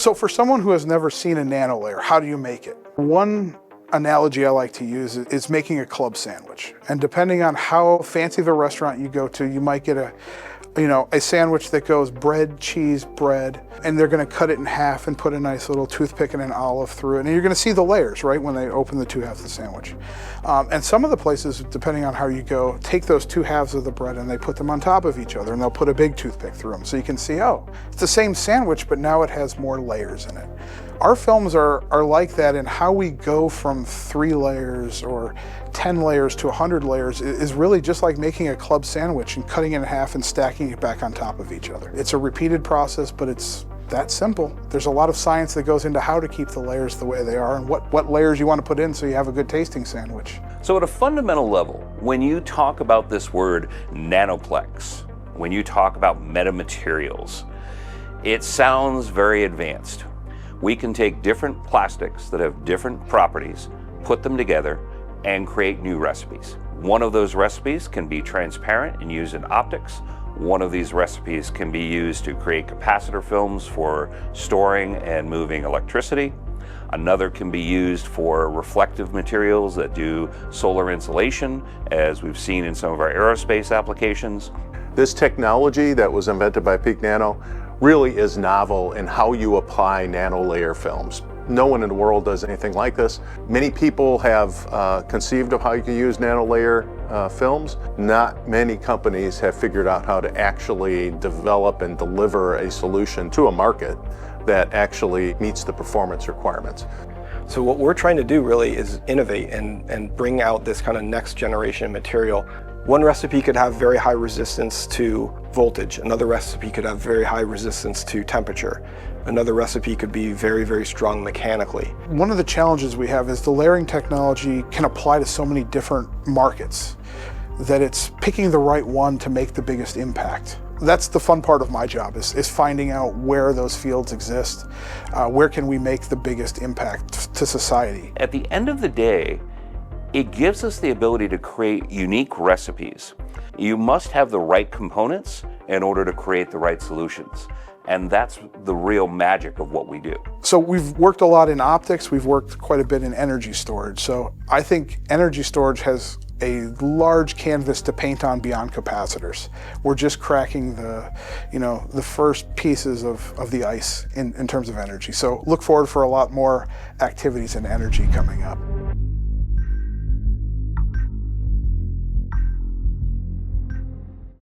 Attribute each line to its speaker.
Speaker 1: So for someone who has never seen a nanolayer, how do you make it? One analogy I like to use is making a club sandwich. And depending on how fancy of a restaurant you go to, you might get a sandwich that goes bread, cheese, bread, and they're gonna cut it in half and put a nice little toothpick and an olive through it. And you're gonna see the layers, right, when they open the two halves of the sandwich. And some of the places, depending on how you go, take those two halves of the bread and they put them on top of each other and they'll put a big toothpick through them. So you can see, oh, it's the same sandwich, but now it has more layers in it. Our films are like that, and how we go from 3 layers or 10 layers to 100 layers is really just like making a club sandwich and cutting it in half and stacking it back on top of each other. It's a repeated process, but it's that simple. There's a lot of science that goes into how to keep the layers the way they are and what layers you want to put in so you have a good tasting sandwich.
Speaker 2: So at a fundamental level, when you talk about this word nanoplex, when you talk about metamaterials, it sounds very advanced. We can take different plastics that have different properties, put them together, and create new recipes. One of those recipes can be transparent and used in optics. One of these recipes can be used to create capacitor films for storing and moving electricity. Another can be used for reflective materials that do solar insulation, as we've seen in some of our aerospace applications.
Speaker 3: This technology that was invented by Peak Nano really is novel in how you apply nanolayer films. No one in the world does anything like this. Many people have conceived of how you can use nanolayer films. Not many companies have figured out how to actually develop and deliver a solution to a market that actually meets the performance requirements.
Speaker 4: So what we're trying to do really is innovate and bring out this kind of next generation material. One recipe could have very high resistance to voltage. Another recipe could have very high resistance to temperature. Another recipe could be very, very strong mechanically.
Speaker 1: One of the challenges we have is the layering technology can apply to so many different markets that it's picking the right one to make the biggest impact. That's the fun part of my job, is finding out where those fields exist. Where can we make the biggest impact to society?
Speaker 2: At the end of the day, it gives us the ability to create unique recipes. You must have the right components in order to create the right solutions. And that's the real magic of what we do.
Speaker 1: So we've worked a lot in optics, we've worked quite a bit in energy storage. So I think energy storage has a large canvas to paint on beyond capacitors. We're just cracking the first pieces of the ice in terms of energy. So look forward for a lot more activities in energy coming up.